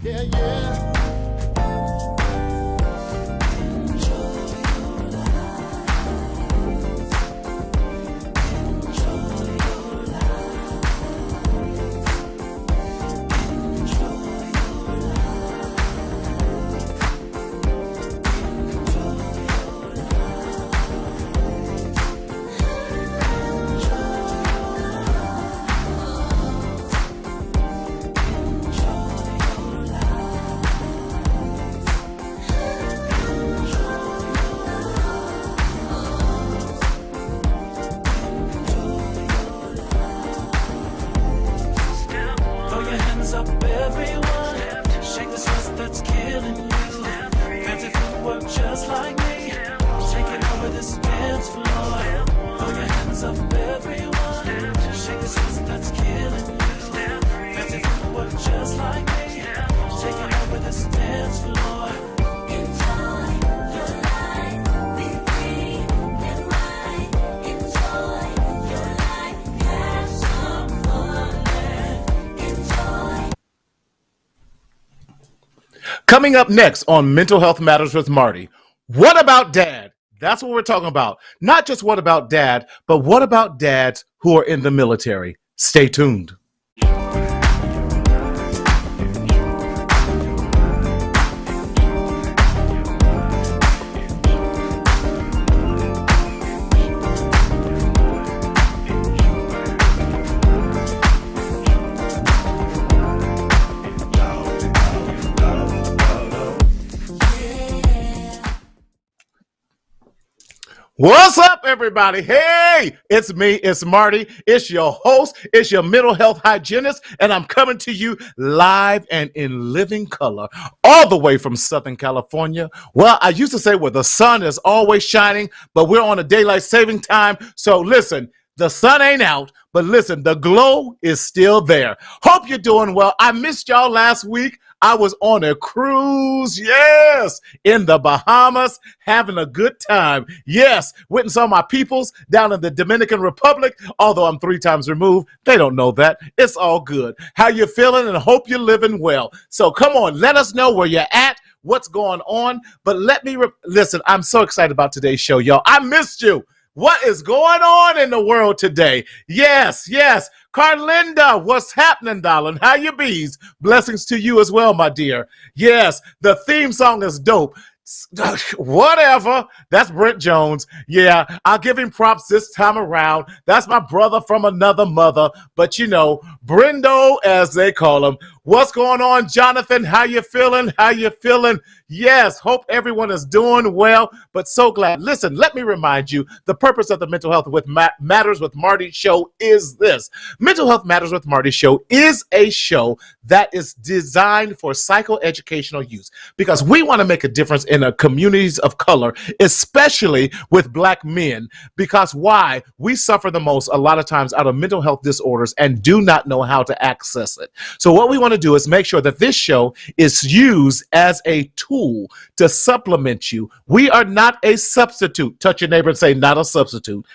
Yeah, yeah. Coming up next on Mental Health Matters with Marty, what about dad? That's what we're talking about. Not just what about dad, but what about dads who are in the military? Stay tuned. What's up, everybody? Hey, it's me, it's Marty, it's your host, it's your mental health hygienist, and I'm coming to you live and in living color, all the way from Southern California. Well, I used to say where the sun is always shining, but we're on a daylight saving time, so listen, the sun ain't out, but listen, the glow is still there. Hope you're doing well. I missed y'all last week. I was on a cruise, yes, in the Bahamas, having a good time. Yes, went and saw my peoples down in the Dominican Republic, although I'm 3 times removed. They don't know that. It's all good. How you feeling? And hope you're living well. So come on, let us know where you're at, what's going on. But let me, listen, I'm so excited about today's show, y'all. I missed you. What is going on in the world today? Yes. Carlinda, what's happening, darling? How you bees? Blessings to you as well, my dear. Yes, the theme song is dope. Whatever. That's Brent Jones. Yeah, I'll give him props this time around. That's my brother from another mother. But you know, Brendo, as they call him. What's going on, Jonathan? How you feeling? Yes, hope everyone is doing well, but so glad. Listen, let me remind you, the purpose of the Mental Health with Matters with Marty show is this. Mental Health Matters with Marty show is a show that is designed for psychoeducational use because we want to make a difference in the communities of color, especially with Black men, because why? We suffer the most a lot of times out of mental health disorders and do not know how to access it. So what we want to do is make sure that this show is used as a tool to supplement you. We are not a substitute. Touch your neighbor and say, not a substitute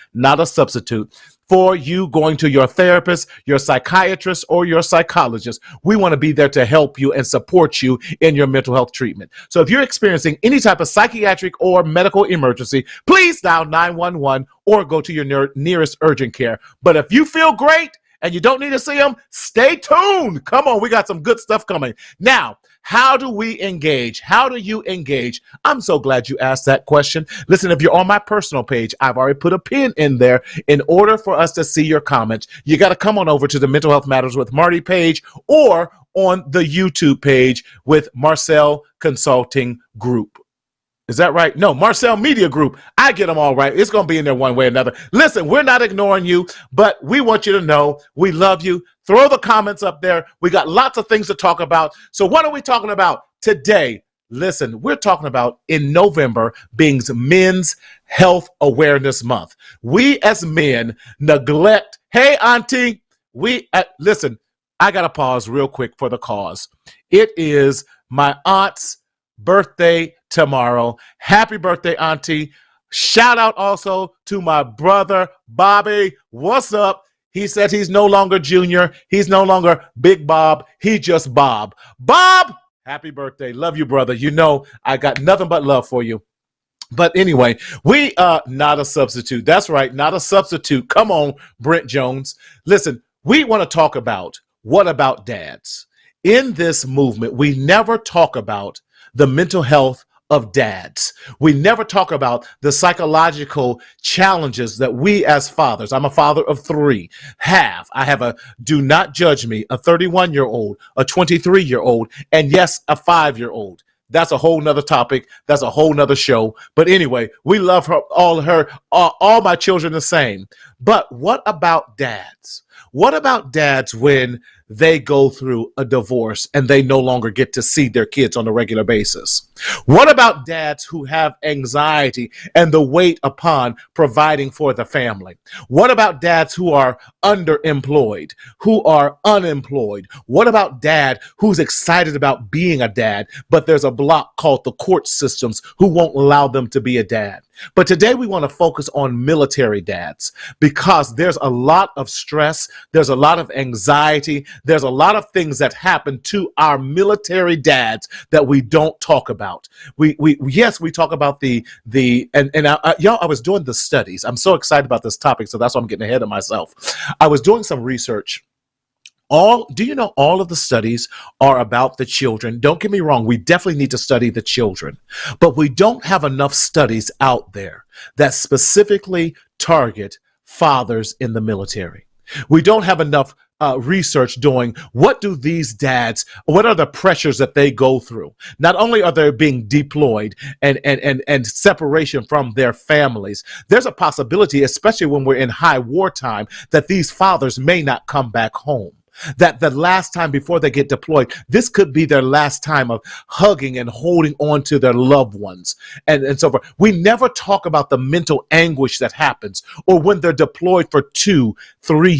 for you going to your therapist, your psychiatrist, or your psychologist. We want to be there to help you and support you in your mental health treatment. So if you're experiencing any type of psychiatric or medical emergency, please dial 911 or go to your nearest urgent care. But if you feel great and you don't need to see them, stay tuned. Come on, we got some good stuff coming. Now, how do we engage? How do you engage? I'm so glad you asked that question. Listen, if you're on my personal page, I've already put a pin in there. In order for us to see your comments, you got to come on over to the Mental Health Matters with Marty page or on the YouTube page with Marcel Consulting Group. Is that right? No, Marcel Media Group. I get them all right. It's going to be in there one way or another. Listen, we're not ignoring you, but we want you to know we love you. Throw the comments up there. We got lots of things to talk about. So what are we talking about today? Listen, we're talking about in November being Men's Health Awareness Month. We as men neglect. Hey, Auntie, listen, I got to pause real quick for the cause. It is my aunt's birthday tomorrow. Happy birthday, Auntie. Shout out also to my brother, Bobby. What's up? He said he's no longer Junior. He's no longer Big Bob. He just Bob. Bob, happy birthday. Love you, brother. You know I got nothing but love for you. But anyway, we are not a substitute. That's right, not a substitute. Come on, Brent Jones. Listen, we want to talk about what about dads? In this movement, we never talk about the mental health of dads. We never talk about the psychological challenges that we as fathers, I'm a father of 3, have. I have a, do not judge me, a 31-year-old, a 23-year-old, and yes, a 5-year-old. That's a whole nother topic. That's a whole nother show. But anyway, we love all my children the same. But what about dads? What about dads when they go through a divorce and they no longer get to see their kids on a regular basis? What about dads who have anxiety and the weight upon providing for the family? What about dads who are underemployed, who are unemployed? What about dad who's excited about being a dad, but there's a block called the court systems who won't allow them to be a dad? But today we want to focus on military dads because there's a lot of stress, there's a lot of anxiety, there's a lot of things that happen to our military dads that we don't talk about. We talk about I was doing the studies. I'm so excited about this topic, so that's why I'm getting ahead of myself. I was doing some research. Do you know all of the studies are about the children? Don't get me wrong, we definitely need to study the children, but we don't have enough studies out there that specifically target fathers in the military. We don't have enough research doing what are the pressures that they go through. Not only are they being deployed and separation from their families, there's a possibility, especially when we're in high wartime, that these fathers may not come back home. That the last time before they get deployed, this could be their last time of hugging and holding on to their loved ones and so forth. We never talk about the mental anguish that happens, or when they're deployed for 2-3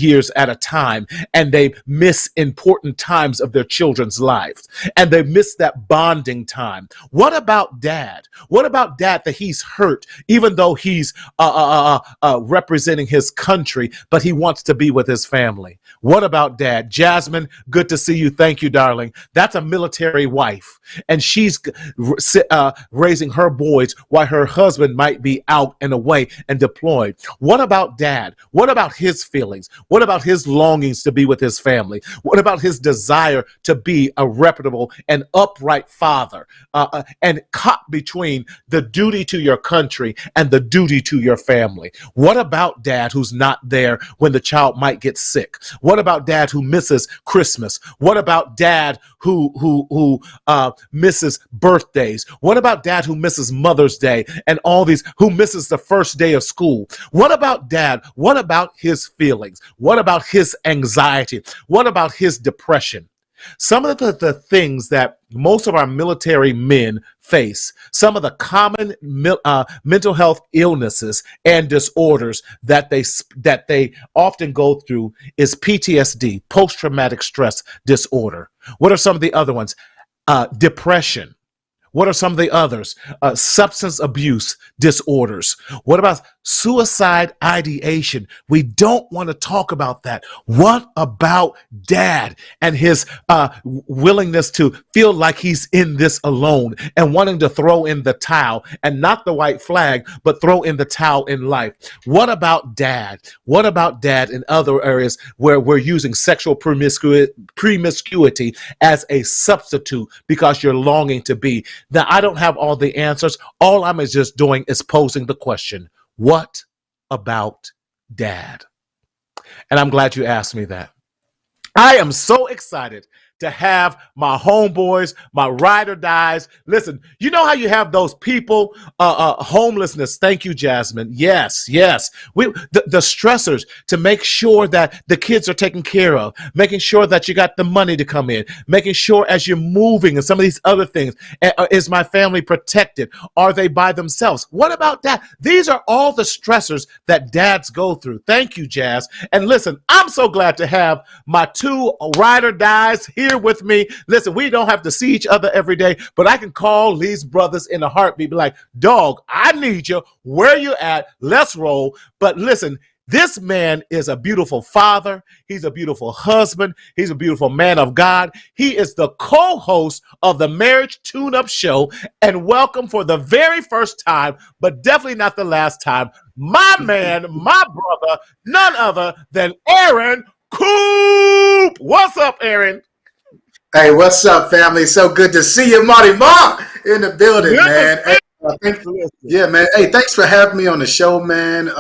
years at a time and they miss important times of their children's lives and they miss that bonding time. What about dad? What about dad that he's hurt, even though he's representing his country, but he wants to be with his family? What about dad? Jasmine, good to see you. Thank you, darling. That's a military wife, and she's raising her boys while her husband might be out and away and deployed. What about dad? What about his feelings? What about his longings to be with his family? What about his desire to be a reputable and upright father and caught between the duty to your country and the duty to your family? What about dad who's not there when the child might get sick? What about dad who misses Christmas? What about dad who misses birthdays? What about dad who misses Mother's Day and all these, who misses the first day of school? What about dad? What about his feelings? What about his anxiety? What about his depression? Some of the things that most of our military men face, some of the common mental health illnesses and disorders that they often go through is PTSD, post-traumatic stress disorder. What are some of the other ones? Depression. What are some of the others? Substance abuse disorders. What about suicide ideation? We don't want to talk about that. What about dad and his willingness to feel like he's in this alone and wanting to throw in the towel, and not the white flag, but throw in the towel in life? What about dad? What about dad in other areas where we're using sexual promiscuity as a substitute because you're longing to be? Now, I don't have all the answers. All I'm just doing is posing the question, what about dad? And I'm glad you asked me that. I am so excited to have my homeboys, my ride or dies. Listen, you know how you have those people, homelessness. Thank you, Jasmine. Yes. The stressors to make sure that the kids are taken care of, making sure that you got the money to come in, making sure as you're moving and some of these other things, is my family protected? Are they by themselves? What about that? These are all the stressors that dads go through. Thank you, Jazz. And listen, I'm so glad to have my 2 ride or dies here with me. Listen, we don't have to see each other every day, but I can call these brothers in a heartbeat, be like, dog, I need you. Where you at? Let's roll. But listen, This man is a beautiful father. He's a beautiful husband. He's a beautiful man of God. He is the co-host of the Marriage Tune-Up Show. And welcome for the very first time, but definitely not the last time, my man, my brother, none other than Erinn Cooper. What's up, Erinn? Hey, what's up, family? So good to see you, Marty Mark, in the building, man. Hey, yeah, man. Hey, thanks for having me on the show, man.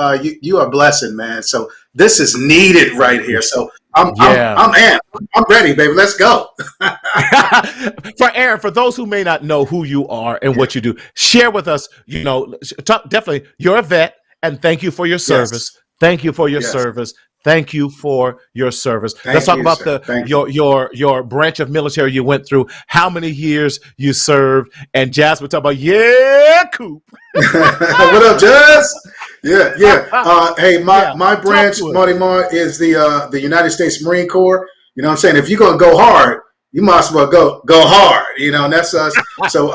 You are a blessing, man. So this is needed right here. So I'm ready, baby. Let's go. For Erinn, for those who may not know who you are and what you do, share with us. Definitely, you're a vet, and thank you for your service. Yes. Thank you for your service. Thank you for your service. Let's talk about your branch of military you went through, how many years you served, and Jasmine talk about Coop. What up, Jazz? Yeah. Hey, my branch, Marty Marr, is the United States Marine Corps. You know what I'm saying? If you're gonna go hard, you might as well go hard. You know, and that's us. So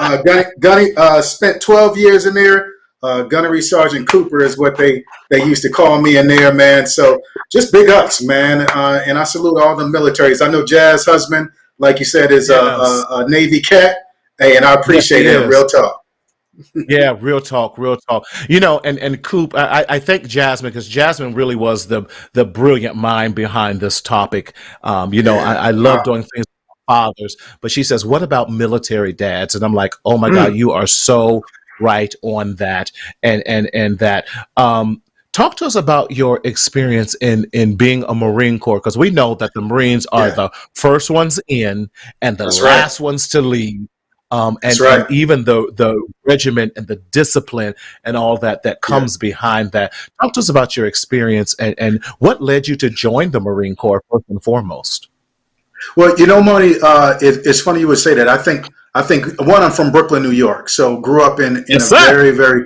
Gunny spent 12 years in there. Gunnery Sergeant Cooper is what they used to call me in there, man. So just big ups, man. And I salute all the militaries. I know Jazz husband, like you said, is a Navy cat. Hey, and I appreciate it. Real talk. Yeah, real talk. You know, and Coop, I thank Jasmine because Jasmine really was the brilliant mind behind this topic. I love doing things with fathers, but she says, what about military dads? And I'm like, oh my God, you are so right on that. And that. Talk to us about your experience in being a Marine Corps, because we know that the Marines are the first ones in and the last ones to leave. And even the regiment and the discipline and all that comes behind that. Talk to us about your experience and what led you to join the Marine Corps first and foremost. Well, you know, Marty, it's funny you would say that. I think I'm from Brooklyn, New York, so grew up in a very, very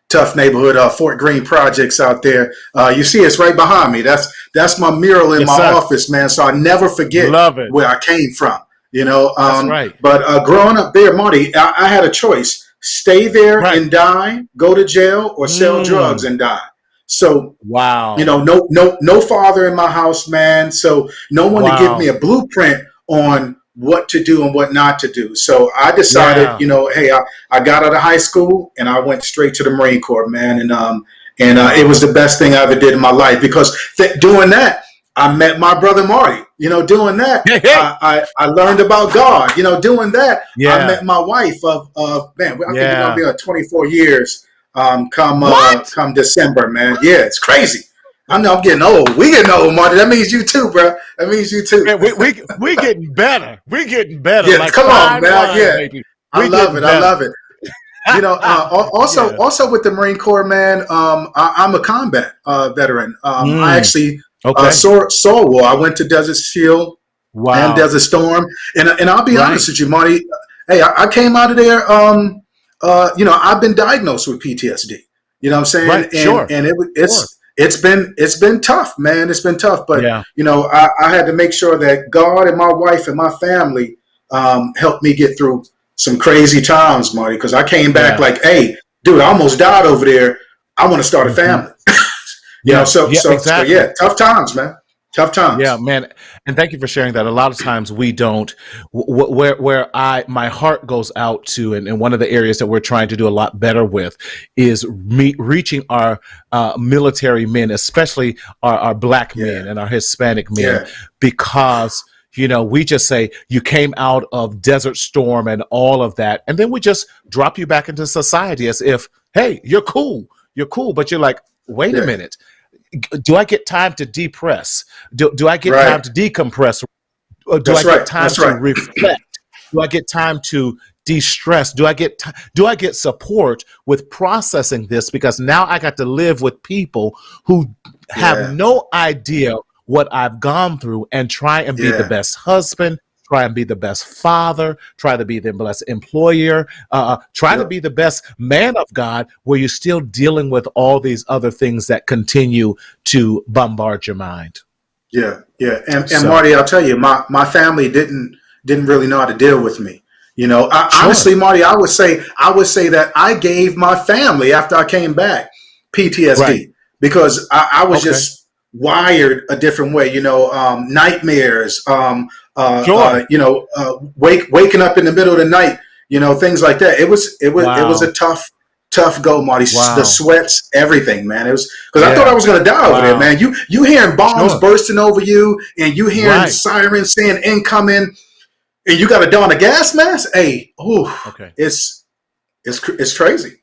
tough neighborhood. Fort Greene projects out there. You see, it's right behind me. That's my mural in my office, man. So I never forget where I came from. You know, that's right. But growing up there, Marty, I had a choice: stay there and die, go to jail, or sell drugs and die. So, you know, no father in my house, man. So no one to give me a blueprint on what to do and what not to do. So I decided, you know, hey, I got out of high school and I went straight to the Marine Corps, man. And it was the best thing I ever did in my life because doing that, I met my brother Marty. You know, doing that, I learned about God. You know, doing that, I met my wife of man. I think we're gonna be on 24 years. Come December, man. Yeah, it's crazy. I know I'm getting old. We getting old, Marty. That means you too, bro. That means you too. Man, we getting better. We getting better. Yeah, like come on, man. Yeah, baby. I love it. You know, also with the Marine Corps, man. I'm a combat veteran. I actually saw war. I went to Desert Shield and Desert Storm, and I'll be honest with you, Marty. Hey, I came out of there. You know, I've been diagnosed with PTSD. You know what I'm saying? Right, and it's been tough, man. It's been tough, but you know, I had to make sure that God and my wife and my family helped me get through some crazy times, Marty. Because I came back like, hey, dude, I almost died over there. I want to start a family. You know, so tough times, man. Tough times. Yeah, man. And thank you for sharing that. A lot of times we don't, my heart goes out to, and one of the areas that we're trying to do a lot better with is reaching our military men, especially our Black men and our Hispanic men, because, you know, we just say you came out of Desert Storm and all of that. And then we just drop you back into society as if, hey, you're cool. But you're like, wait a minute. Do I get time to depress? Do I get time to decompress? Or do I get time to reflect? Do I get time to de-stress? Do I get support with processing this? Because now I got to live with people who have no idea what I've gone through and try and be the best husband, try and be the best father, try to be the best employer, try to be the best man of God, where you're still dealing with all these other things that continue to bombard your mind. Yeah. And Marty, I'll tell you, my family didn't really know how to deal with me. You know, honestly, Marty, I would say that I gave my family, after I came back, PTSD. because I was just wired a different way. Nightmares. Waking up in the middle of the night. Things like that. It was a tough go, Marty. Wow. The sweats, everything, man. It was because I thought I was going to die over there, man. You hearing bombs bursting over you, and you hearing sirens saying incoming, and you got to don a gas mask. Hey, it's crazy.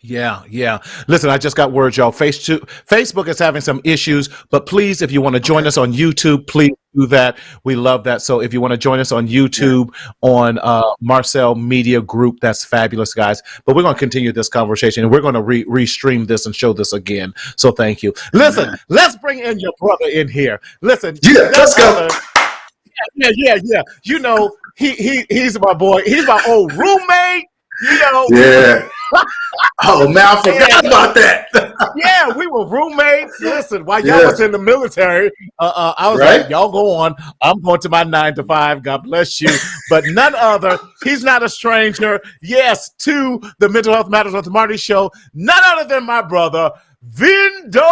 Yeah. Listen, I just got word, y'all. Facebook is having some issues, but please, if you want to join us on YouTube, please do that. We love that. So if you want to join us on YouTube, on Marcel Media Group, that's fabulous, guys. But we're going to continue this conversation, and we're going to restream this and show this again. So thank you. Listen, let's bring in your brother in here. Listen, let's go. Yeah. He's my boy. He's my old roommate. Yeah. Oh man, I forgot about that. Yeah, we were roommates. Listen, while y'all was in the military, I was like, y'all go on. I'm going to my 9 to 5. God bless you. But none other. He's not a stranger. Yes, to the Mental Health Matters with Marty show. None other than my brother, Vendel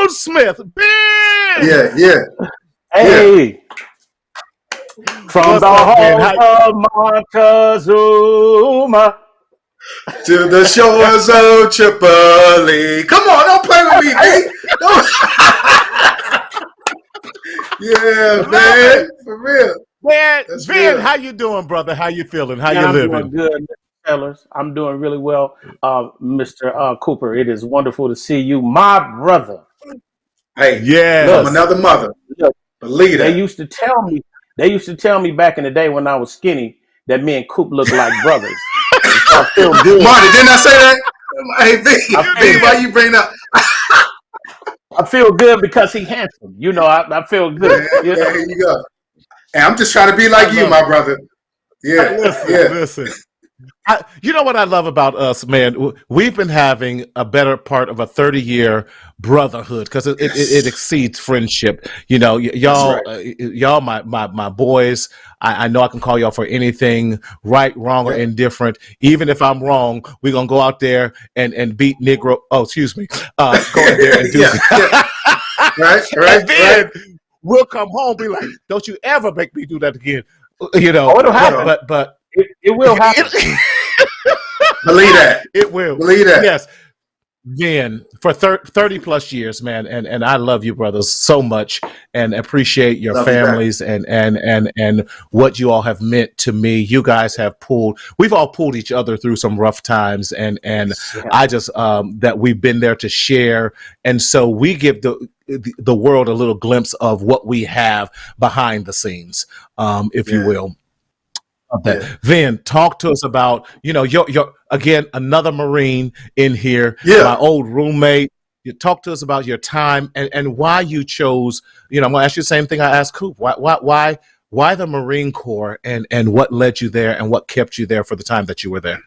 Smith. Ben! Yeah. Hey. From the home of Montezuma to the shores of Tripoli. Come on, don't play with me, B. Yeah, man, for real. Ben, how you doing, brother? How you feeling? How you living? I'm doing good, Mr. Sellers. I'm doing really well, Mr. Cooper. It is wonderful to see you, my brother. Hey, from another mother. Look, believe that. They used to tell me back in the day when I was skinny that me and Coop looked like brothers. I feel good. Marty, didn't I say that? Hey, B, why you bring up? I feel good because he's handsome. I feel good. There you go. Hey, I'm just trying to be like you, my brother. Yeah. Listen. You know what I love about us, man? We've been having a better part of a 30-year brotherhood because it exceeds friendship. Y'all, y'all, my boys. I know I can call y'all for anything, right, wrong, or indifferent. Even if I'm wrong, we're gonna go out there and beat Negro. Oh, excuse me. Go out there and do right. We'll come home, be like, "Don't you ever make me do that again." It'll happen. But it will happen. Believe that. It will. Believe that. Yes. Then for 30 plus years, man, and I love you brothers so much and appreciate your families and what you all have meant to me. You guys have we've all pulled each other through some rough times and I just that we've been there to share. And so we give the world a little glimpse of what we have behind the scenes, if you will. Then talk to us about, your again, another Marine in here, my old roommate. You talk to us about your time and why you chose, I'm going to ask you the same thing I asked Coop. Why the Marine Corps and what led you there and what kept you there for the time that you were there?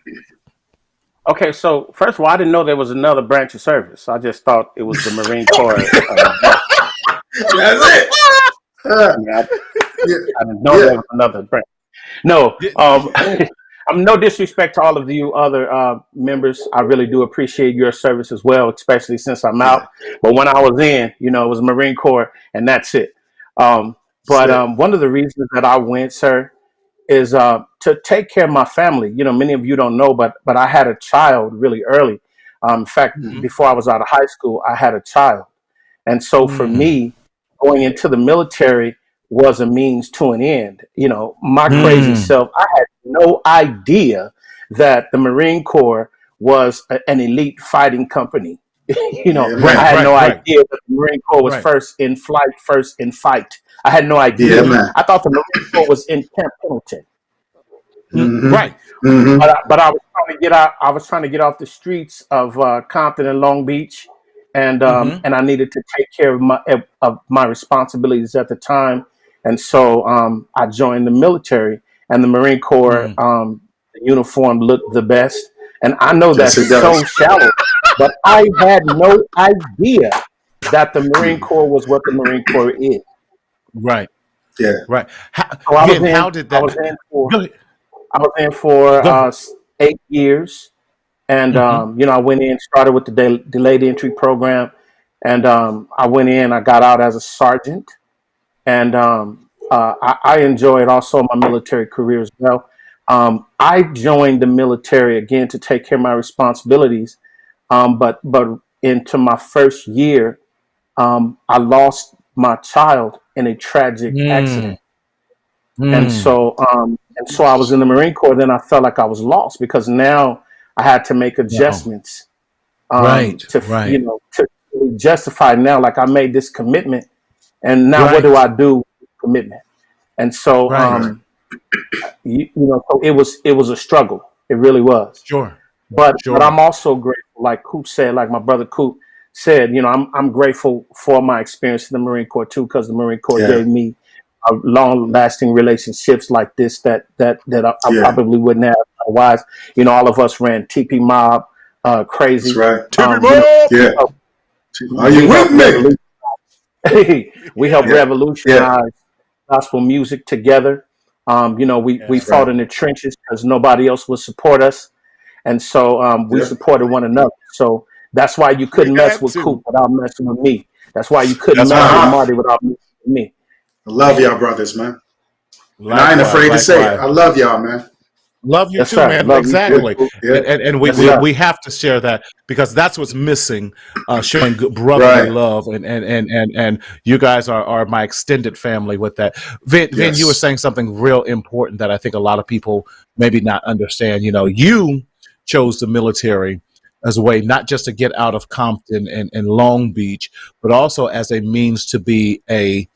Okay, so first of all, I didn't know there was another branch of service. I just thought it was the Marine Corps. That's it. I didn't know there was another branch. No, I'm no disrespect to all of you other members. I really do appreciate your service as well, especially since I'm out. But when I was in, it was Marine Corps, and that's it. But one of the reasons that I went, sir, is to take care of my family. Many of you don't know, but I had a child really early. In fact, before I was out of high school, I had a child. And so for me, going into the military was a means to an end. My crazy self, I had no idea that the Marine Corps was an elite fighting company. I had no idea that the Marine Corps was first in flight, first in fight. I had no idea. I thought the Marine Corps was in Camp Pendleton. Right. But I was trying to get out. I was trying to get off the streets of Compton and Long Beach, and I needed to take care of my responsibilities at the time. And so I joined the military, and the Marine Corps the uniform looked the best. And I know that's so shallow, but I had no idea that the Marine Corps was what the Marine Corps is. Right. Yeah. Right. I was in for 8 years. And I went in, started with the delayed entry program, and I went in. I got out as a sergeant, and I enjoyed also my military career as well. I joined the military again to take care of my responsibilities, but into my first year, I lost my child in a tragic accident. And so I was in the Marine Corps. Then I felt like I was lost because now I had to make adjustments to justify now. Like I made this commitment, and now what do I do with commitment? And so so it was a struggle. It really was. But I'm also grateful, like Coop said, like my brother Coop said, I'm grateful for my experience in the Marine Corps too, because the Marine Corps gave me long-lasting relationships like this that I probably wouldn't have otherwise. All of us ran TP Mob, crazy. That's right. TP Mob. Are you with me? We helped revolutionize gospel music together. We fought in the trenches because nobody else would support us, and so we supported one another. So that's why you couldn't mess with Coop without messing with me. That's why you couldn't mess with Marty without messing with me. I love y'all, brothers, man. I ain't afraid to say it. I love y'all, man. Love you too, man. Love exactly. And we have to share that because that's what's missing, showing brotherly love. And you guys are my extended family with that. Vin, you were saying something real important that I think a lot of people maybe not understand. You chose the military as a way not just to get out of Compton and Long Beach, but also as a means to be a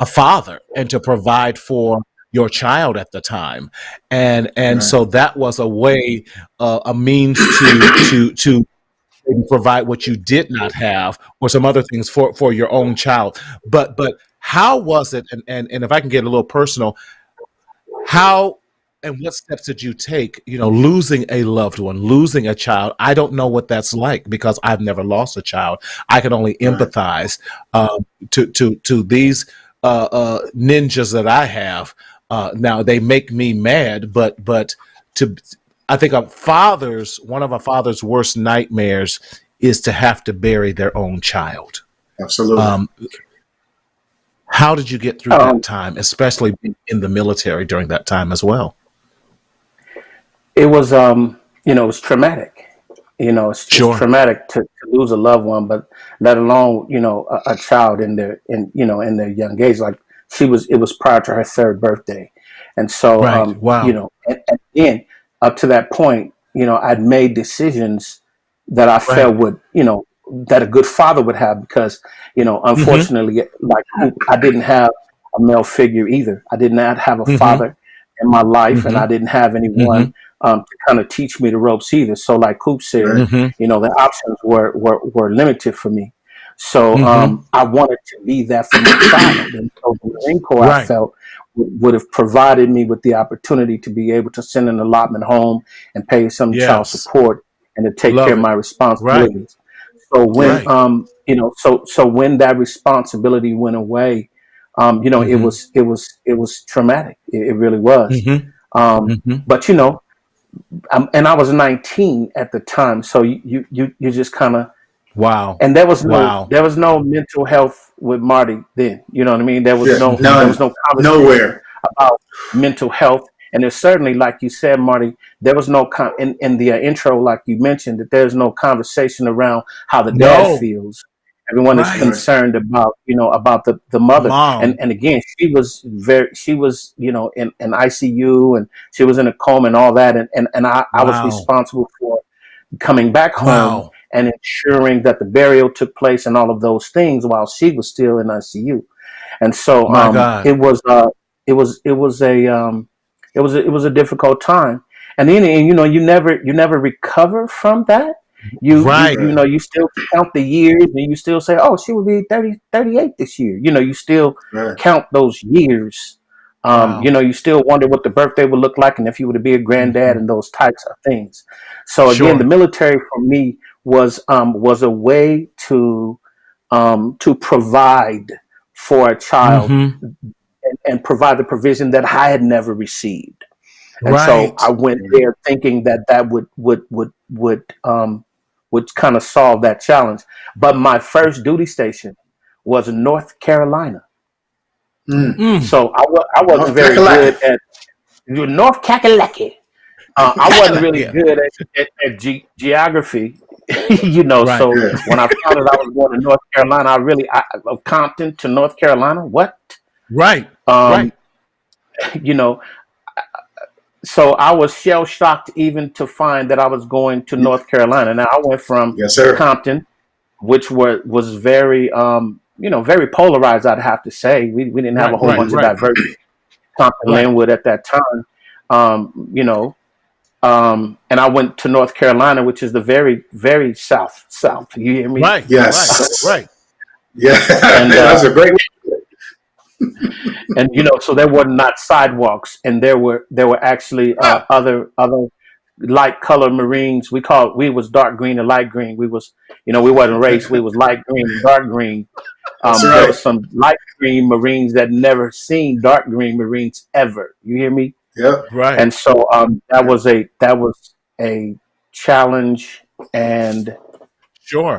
father and to provide for your child at the time, and so that was a way, a means to maybe provide what you did not have or some other things for your own child. But how was it? And if I can get a little personal, how and what steps did you take? Losing a loved one, losing a child. I don't know what that's like because I've never lost a child. I can only empathize to these ninjas that I have. Now they make me mad, but I think one of a father's worst nightmares is to have to bury their own child. Absolutely. How did you get through that time, especially in the military during that time as well? It was, it was traumatic. It's traumatic to lose a loved one, but let alone, a child in their young age. Like it was prior to her third birthday. And so, and then up to that point, I'd made decisions that I felt would, that a good father would have because, unfortunately, like I didn't have a male figure either. I did not have a father in my life and I didn't have anyone to kind of teach me the ropes either. So like Coop said, the options were limited for me. So I wanted to be that for my child. And so the Marine Corps, I felt, would have provided me with the opportunity to be able to send an allotment home and pay some child support and to take care of my responsibilities. So when, so when that responsibility went away, it was traumatic. It really was. But, and I was 19 at the time. So you just kind of, and there was no mental health with Marty then. You know what I mean? There was no conversation nowhere about mental health. And there's certainly, like you said, Marty, there was no in the intro, like you mentioned, that there's no conversation around how the dad feels. Everyone is concerned about, about the mother. Mom. And again, she was in ICU and she was in a coma and all that. And I was responsible for coming back home and ensuring that the burial took place and all of those things while she was still in ICU. And so it was a difficult time. And then you never recover from that. You still count the years and you still say, oh, she will be 38 this year. You still count those years. You still wonder what the birthday would look like and if you were to be a granddad and those types of things. So again, the military for me was a way to provide for a child and provide the provision that I had never received. And so Right. I went there thinking that would kind of solve that challenge. But my first duty station was North Carolina. So I wasn't North very Kakalaki. good at North Kakalaki. I wasn't really Yeah. good at geography, Right. So Yeah. when I found out I was going to North Carolina, of Compton to North Carolina, what? Right. Um, Right. you know, so I was shell shocked even to find that I was going to North Carolina. Now I went from Yes, sir. Compton, which was very, very polarized. I'd have to say we didn't have Right. a whole Right. bunch of Right. diversity. Compton Right. Linwood at that time, and I went to North Carolina, which is the very, very south. South, you hear me? Right. Right. Yes. Right. Yeah. And That's a great. so there were not sidewalks, and there were actually other light color Marines. We was dark green and light green. We was we wasn't race. We was light green and dark green. That's There right. was some light green Marines that never seen dark green Marines ever. You hear me? Yep. Right. And so that was a challenge, and Sure.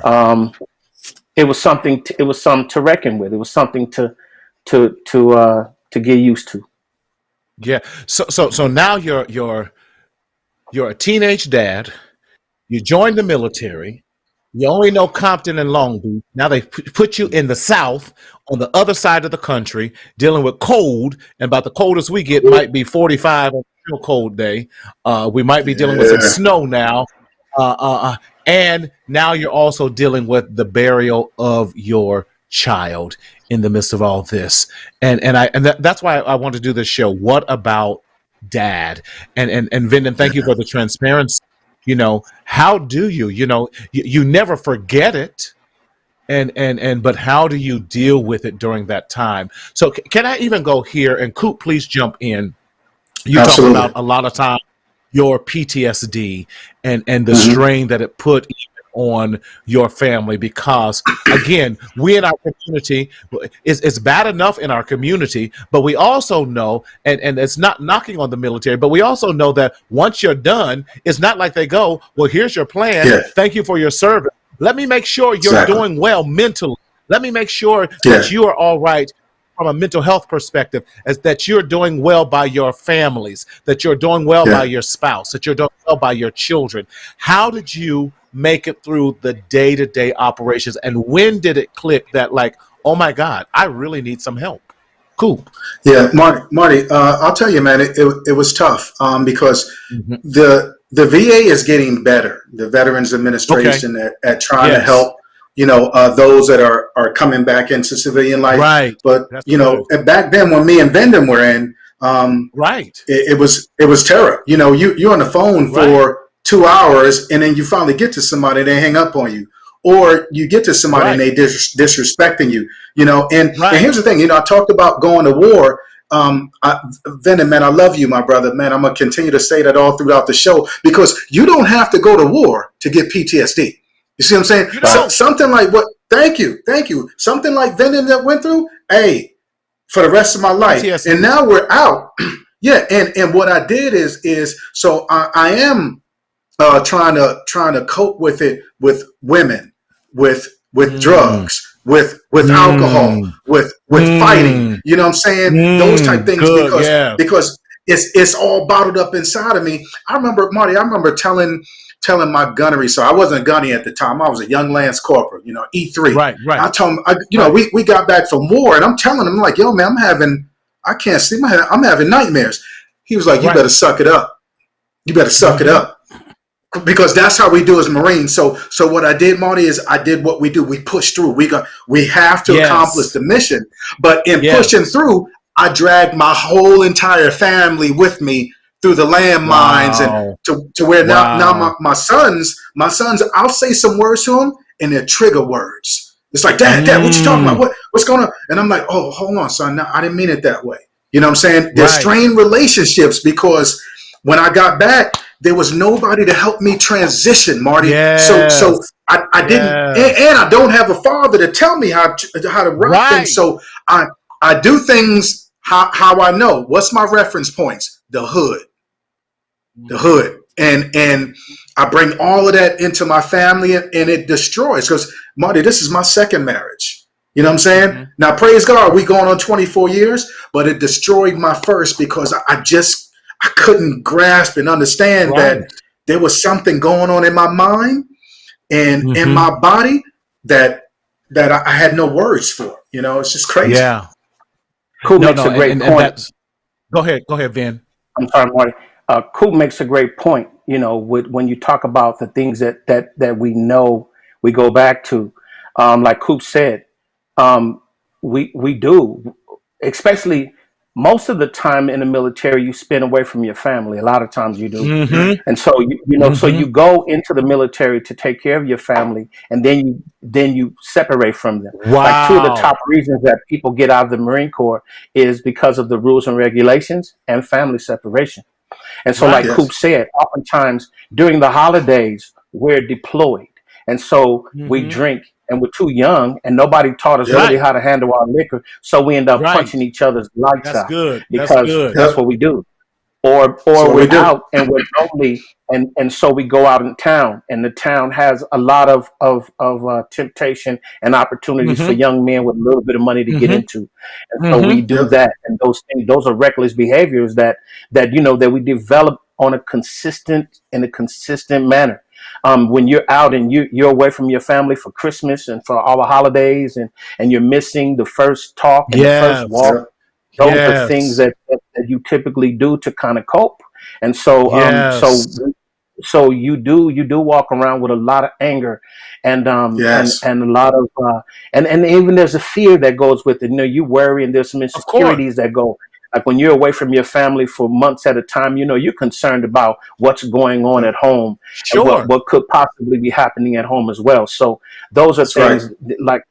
it was something. It was something to reckon with. It was something to get used to. Yeah. So now you're a teenage dad. You joined the military. You only know Compton and Long Beach. Now they put you in the South, on the other side of the country, dealing with cold. And about the coldest we get might be 45 on a real cold day. We might be dealing with some Yeah. snow now. And now you're also dealing with the burial of your child in the midst of all this. And that's why I want to do this show. What about dad? And Vindon, thank you for the transparency. How do you never forget it, but how do you deal with it during that time? So can I even go here, and Coop, please jump in. You talked Absolutely. about a lot of time your PTSD and the strain that it put on your family, because again, we in our community, it's bad enough in our community, but we also know, and it's not knocking on the military, but we also know that once you're done, it's not like they go, well, here's your plan. Yeah. Thank you for your service. Let me make sure you're Exactly. doing well mentally. Let me make sure Yeah. that you are all right from a mental health perspective, as that you're doing well by your families, that you're doing well Yeah. by your spouse, that you're doing well by your children. How did you make it through the day-to-day operations, and when did it click that, like, oh my God, I really need some help? Cool. Yeah, Marty, I'll tell you, man, it was tough because the VA is getting better. The Veterans Administration at trying to help, those that are coming back into civilian life. Right. But That's and back then when me and Vindon were in, right, it was terror. You're on the phone for 2 hours, and then you finally get to somebody, they hang up on you, or you get to somebody and they disrespecting you. And here's the thing. I talked about going to war. Vindon, man, I love you, my brother. Man, I'm gonna continue to say that all throughout the show, because you don't have to go to war to get PTSD. You see what I'm saying? Something like what? Thank you. Something like Vindon that went through. Hey, for the rest of my life, PTSD. And now we're out. Yeah, and what I did is so I am trying to cope with it, with women, with drugs, with alcohol, with fighting. You know what I'm saying? Those type things, because it's all bottled up inside of me. I remember, Marty, telling my gunnery. So I wasn't a gunny at the time. I was a young Lance Corporal, E3. Right. I told him, we got back from war, and I'm telling him, like, yo, man, I can't sleep. I'm having nightmares. He was like, you better suck it up. You better suck it up. Because that's how we do as Marines. So what I did, Marty, is I did what we do. We push through. We have to accomplish the mission. But in pushing through, I dragged my whole entire family with me through the landmines and to where now my sons, I'll say some words to them and they're trigger words. It's like, Dad, what you talking about? What's going on? And I'm like, oh, hold on, son. No, I didn't mean it that way. You know what I'm saying? There's strained relationships because when I got back, there was nobody to help me transition, Marty. So I didn't, and I don't have a father to tell me how to run things. So I do things how I know. What's my reference points? The hood. the hood. And I bring all of that into my family, and it destroys, because Marty, this is my second marriage. You know what I'm saying? Mm-hmm. Now, praise God, we going on 24 years, but it destroyed my first, because I couldn't grasp and understand that there was something going on in my mind and in my body that I had no words for. You know, it's just crazy. Yeah. Coop makes a great point. Go ahead, Vin. I'm sorry, Marty. Coop makes a great point. You know, when you talk about the things that we know, we go back to, like Coop said, we do, especially most of the time in the military, you spend away from your family. A lot of times you do. Mm-hmm. And so, so you go into the military to take care of your family, and then you separate from them. Wow. Like, two of the top reasons that people get out of the Marine Corps is because of the rules and regulations and family separation. And so, like Coop said, oftentimes during the holidays, we're deployed. And so we drink, and we're too young, and nobody taught us really how to handle our liquor. So we end up punching each other's lights out. Good. Because that's what we do. Or we're out and we're lonely, and so we go out in town, and the town has a lot of temptation and opportunities for young men with a little bit of money to get into. And so we do that, and those things, those are reckless behaviors that we develop on a consistent manner. When you're out and you're away from your family for Christmas and for all the holidays, and you're missing the first talk and the first walk. Those are things that you typically do to kind of cope. And so, so you do walk around with a lot of anger and a lot of, and even there's a fear that goes with it. You worry, and there's some insecurities that go. Like when you're away from your family for months at a time, you're concerned about what's going on at home, and what could possibly be happening at home as well. So those are things like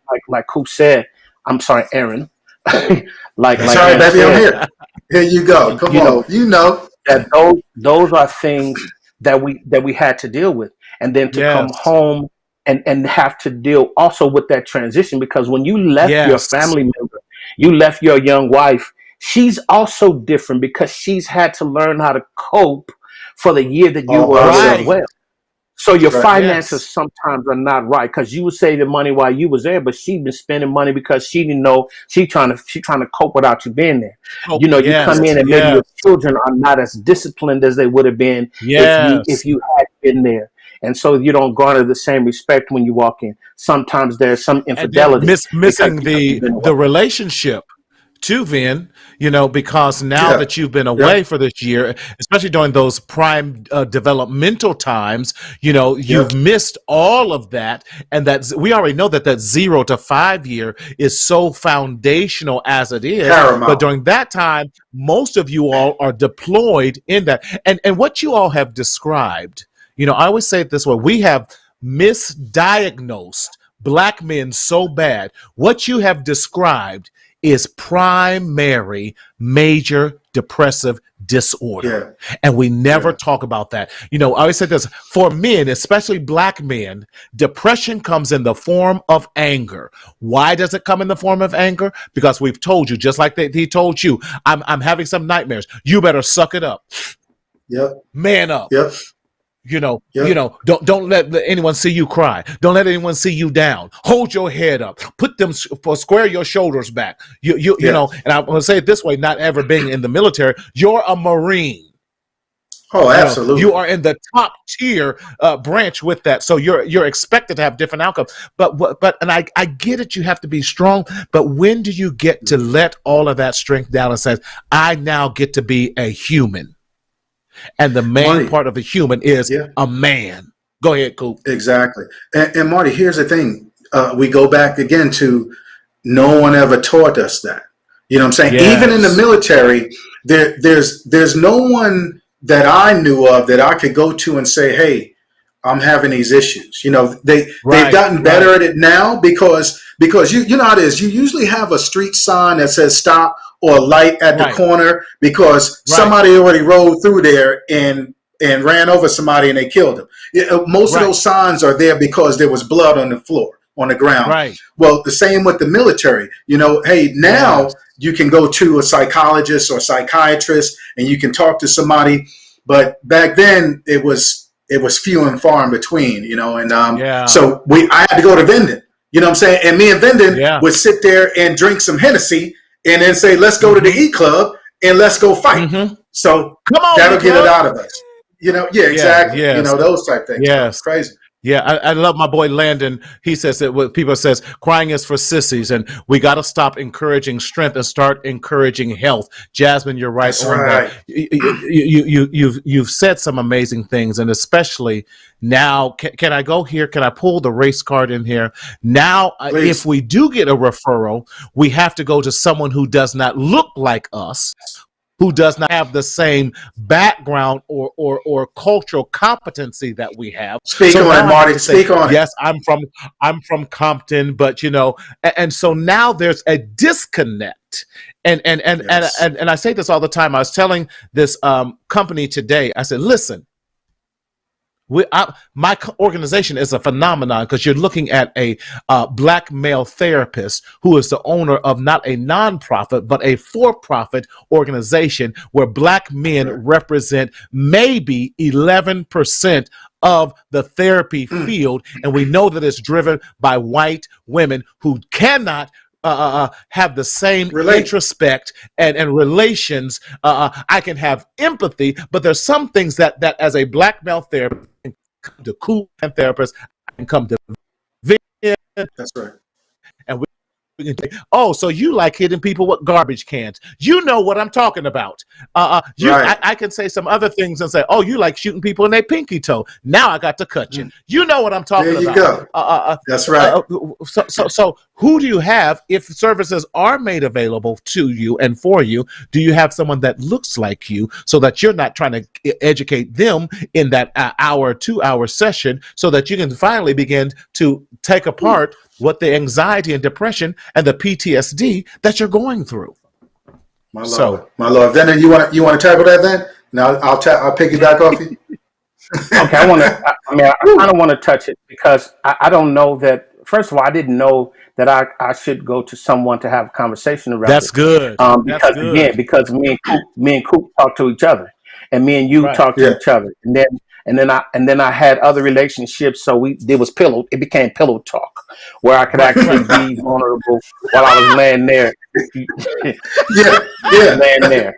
Coop said. I'm sorry, Erinn. Sorry, baby, I'm here. Here you go. Come on. That those are things that we had to deal with, and then to come home and have to deal also with that transition, because when you left your family member, you left your young wife. She's also different, because she's had to learn how to cope for the year that you were as well. So your finances sometimes are not right, because you were saving money while you was there, but she's been spending money because she didn't know she's trying to cope without you being there. You come in and maybe your children are not as disciplined as they would have been if you had been there. And so you don't garner the same respect when you walk in. Sometimes there's some infidelity. Missing the relationship too, Vin, because now that you've been away for this year, especially during those prime developmental times, you've missed all of that. And we already know that 0 to 5 year is so foundational as it is. Paramount. But during that time, most of you all are deployed in that. And what you all have described, I always say it this way: we have misdiagnosed Black men so bad. What you have described is primary major depressive disorder. And we never talk about that. I always say this: for men, especially Black men, depression comes in the form of anger. Why does it come in the form of anger? Because we've told you, just like he told you, I'm having some nightmares. You better suck it up. Man up. Don't let anyone see you cry. Don't let anyone see you down. Hold your head up. Put them square your shoulders back. You know. And I'm gonna say it this way: not ever being in the military, you're a Marine. Oh, absolutely. You are in the top tier branch with that, so you're expected to have different outcomes. But I get it. You have to be strong. But when do you get to let all of that strength down and say, I now get to be a human? And the main part of a human is a man. Go ahead, Coop. Exactly. And Marty, here's the thing. We go back again to no one ever taught us that. You know what I'm saying? Even in the military, there's no one that I knew of that I could go to and say, hey, I'm having these issues. They've gotten better at it now because you know how it is. You usually have a street sign that says stop, or a light at the corner, because somebody already rolled through there and ran over somebody and they killed him. Most of those signs are there because there was blood on the floor, on the ground. Well, the same with the military. Hey, now you can go to a psychologist or psychiatrist and you can talk to somebody. but back then it was few and far in between, and so I had to go to Venden, you know what I'm saying? And me and Venden would sit there and drink some Hennessy and then say, let's go to the E Club and let's go fight. So come on, that'll get it out of us. Exactly. Those type things. Yes. Crazy. Yeah, I love my boy Landon. He says that what people says, crying is for sissies, and we got to stop encouraging strength and start encouraging health. Jasmine, you're right. That's right. That. You've said some amazing things, and especially now. Can I go here? Can I pull the race card in here? Now, if we do get a referral, we have to go to someone who does not look like us, who does not have the same background or cultural competency that we have. Speak on it, Marty. Speak on it. Yes, I'm from Compton, but and so now there's a disconnect. And I say this all the time. I was telling this company today, I said, listen, my organization is a phenomenon because you're looking at a black male therapist who is the owner of not a nonprofit, but a for-profit organization where black men represent maybe 11% of the therapy field. And we know that it's driven by white women who cannot have the same introspect and relations. I can have empathy, but there's some things that as a black male therapist, can come to cool and therapist, I can come to Vivian. That's right. And we can say, oh, so you like hitting people with garbage cans. You know what I'm talking about. I can say some other things and say, oh, you like shooting people in their pinky toe. Now I got to cut you. You know what I'm talking about. There you go. That's right. So who do you have if services are made available to you and for you? Do you have someone that looks like you so that you're not trying to educate them in that hour, 2 hour session so that you can finally begin to take apart what the anxiety and depression and the PTSD that you're going through? My Lord. Then you want to tackle that then? Now I'll piggyback off you. Okay, I don't want to touch it because I don't know that. First of all, I didn't know that I should go to someone to have a conversation around. That's good. Because me and Coop talk to each other, and me and you talk to each other, and then I had other relationships. So it became pillow talk, where I could actually be vulnerable while I was laying there. Laying there.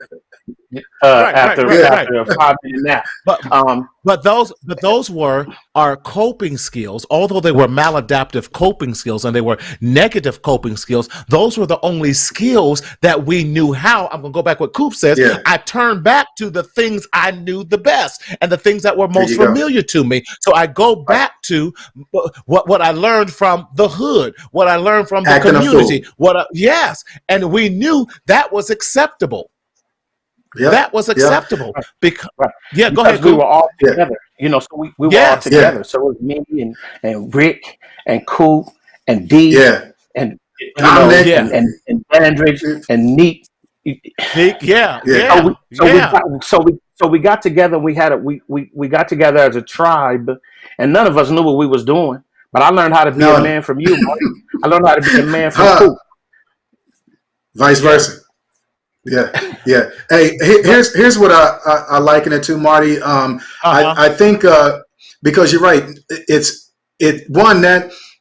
After a 5-minute nap. But those were our coping skills. Although they were maladaptive coping skills and they were negative coping skills, those were the only skills that we knew how. I'm going to go back what Coop says. Yeah. I turned back to the things I knew the best and the things that were most familiar to me. So I go back to what I learned from the hood, what I learned from the community. And we knew that was acceptable. Yep. That was acceptable. Because go ahead. We were all together, so we were all together. Yeah. So it was me and Rick and Coop and D and and Dandridge and Neek. So we got together. We got together as a tribe, and none of us knew what we was doing. But I learned how to be a man from you. I learned how to be a man from Coop. Vice versa. Yeah. Hey, here's what I liken it to, Marty. I think because you're right.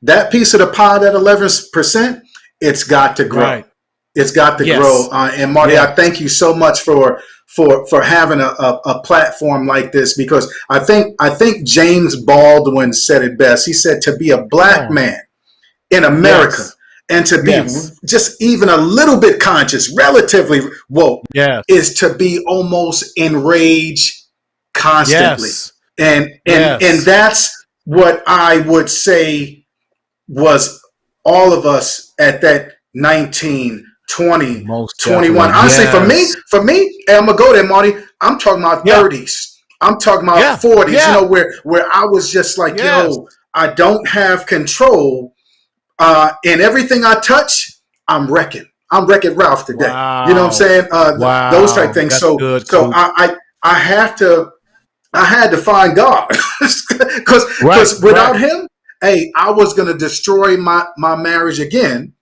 That piece of the pie, that 11%, it's got to grow. Right. It's got to grow. And Marty, I thank you so much for having a platform like this, because I think James Baldwin said it best. He said, to be a black man in America. And to be just even a little bit conscious, relatively woke, is to be almost enraged constantly. And that's what I would say was all of us at that 19, 20, 21. Honestly, for me, I'm gonna go there, Marty. I'm talking about 30s. I'm talking about 40s. Where I was just like, I don't have control. And everything I touch, I'm wrecking. I'm wrecking Ralph today. Wow. You know what I'm saying? Those type things. That's good. I had to find God because without him, I was going to destroy my marriage again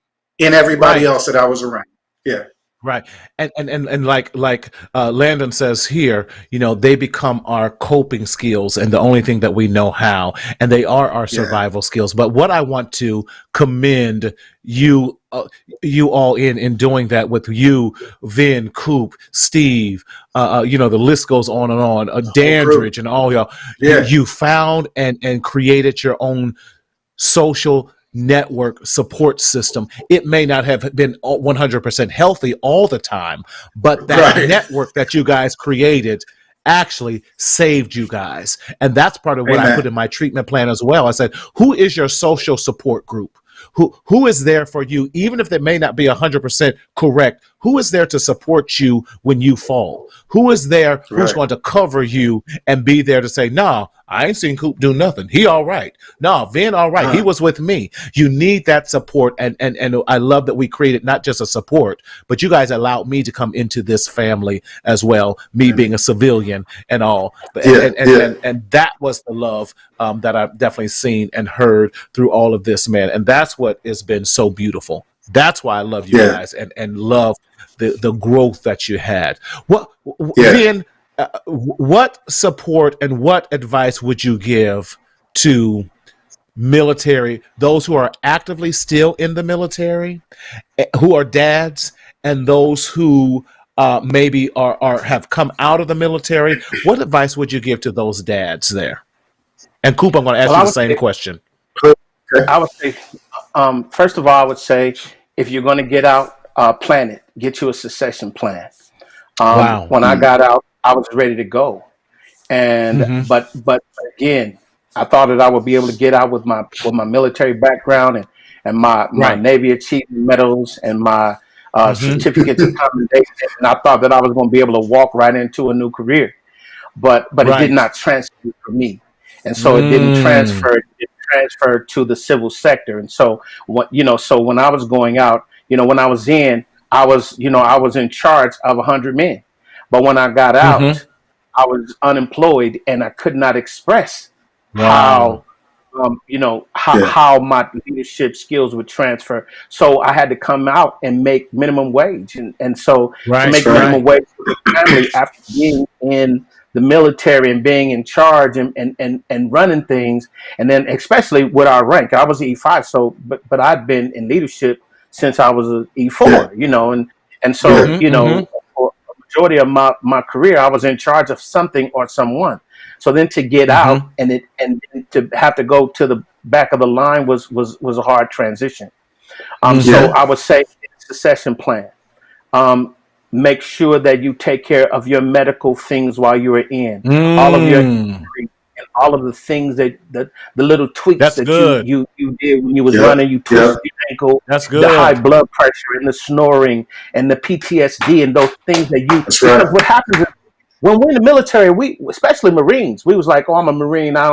and everybody else that I was around. Yeah. Right. And like Landon says here, they become our coping skills and the only thing that we know how, and they are our survival skills. But what I want to commend you all in doing that with you, Vin, Coop, Steve, the list goes on and on, Dandridge and all y'all. You found and created your own social network support system. It may not have been 100% healthy all the time, but that network that you guys created actually saved you guys. And that's part of what I put in my treatment plan as well. I said, who is your social support group? Who is there for you, even if they may not be 100% correct? Who is there to support you when you fall? Who is there who's going to cover you and be there to say, nah, I ain't seen Coop do nothing. He all right. No, Vin all right. He was with me. You need that support. And I love that we created not just a support, but you guys allowed me to come into this family as well, me being a civilian and all. And that was the love that I've definitely seen and heard through all of this, man. And that's what has been so beautiful. That's why I love you guys and love the growth that you had. Vin, what support and what advice would you give to military, those who are actively still in the military, who are dads, and those who maybe have come out of the military? What advice would you give to those dads there? And Coop, I'm going to ask you the same question. I would say, first of all, I would say, if you're going to get out, plan it. Get you a succession plan. When I got out, I was ready to go, and but again, I thought that I would be able to get out with my military background and my Navy Achievement medals and my certificates of commendation, and I thought that I was going to be able to walk right into a new career, but it did not transfer for me, and so it didn't transfer. It transferred to the civil sector, and so so when I was going out, when I was in, I was in charge of 100 men. But when I got out, I was unemployed and I could not express how my leadership skills would transfer. So I had to come out and make minimum wage. And so to make minimum wage for the family after being in the military and being in charge and running things. And then especially with our rank, I was an E5. So, but I'd been in leadership since I was an E4, and so, for a majority of my career, I was in charge of something or someone. So then to get out and to have to go to the back of the line was a hard transition. So I would say succession plan. Make sure that you take care of your medical things while you were in. All of your injury and all of the things that the little tweaks you did when you was running, you twisted your ankle, the high blood pressure and the snoring and the PTSD and those things that because what happens is when we're in the military, we, especially Marines, we was like, oh, I'm a Marine, I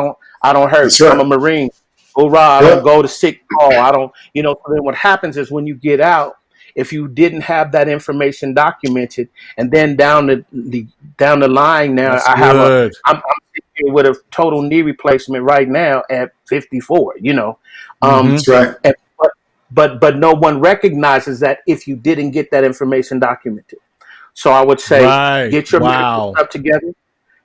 don't hurt. I'm a Marine. Hoorah, I don't go to sick call. I don't, so then what happens is when you get out, if you didn't have that information documented, and then down the line now, I'm sitting with a total knee replacement right now at 54. That's right. But no one recognizes that if you didn't get that information documented. So I would say get your medical stuff together.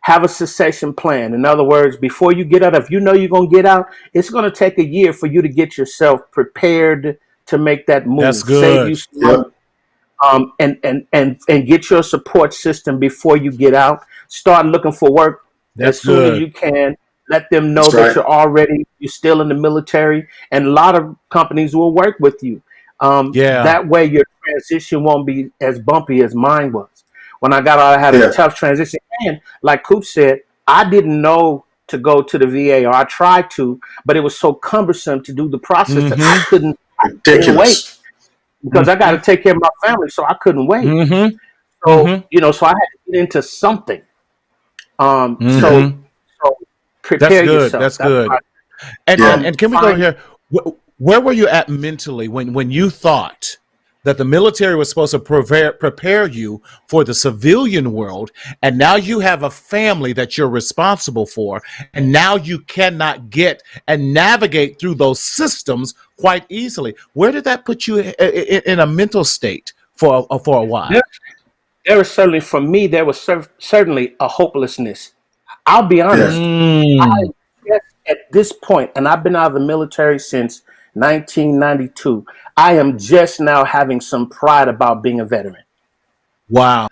Have a succession plan. In other words, before you get out, if you're going to get out, it's going to take a year for you to get yourself prepared to make that move. That's good. Save you some, and get your support system before you get out. Start looking for work as soon as you can. Let them know that you're still in the military, and a lot of companies will work with you. That way your transition won't be as bumpy as mine was. When I got out, I had a tough transition. And like Coop said, I didn't know to go to the VA, or I tried to, but it was so cumbersome to do the process that I couldn't wait because I got to take care of my family, so I couldn't wait. So so I had to get into something. So prepare yourself. That's good. And can we go here? Where were you at mentally when you thought that the military was supposed to prepare you for the civilian world, and now you have a family that you're responsible for, and now you cannot get and navigate through those systems quite easily? Where did that put you in a mental state for a while. There was certainly, for me, there was certainly a hopelessness. I'll be honest. At this point, and I've been out of the military since 1992, I am just now having some pride about being a veteran. Wow.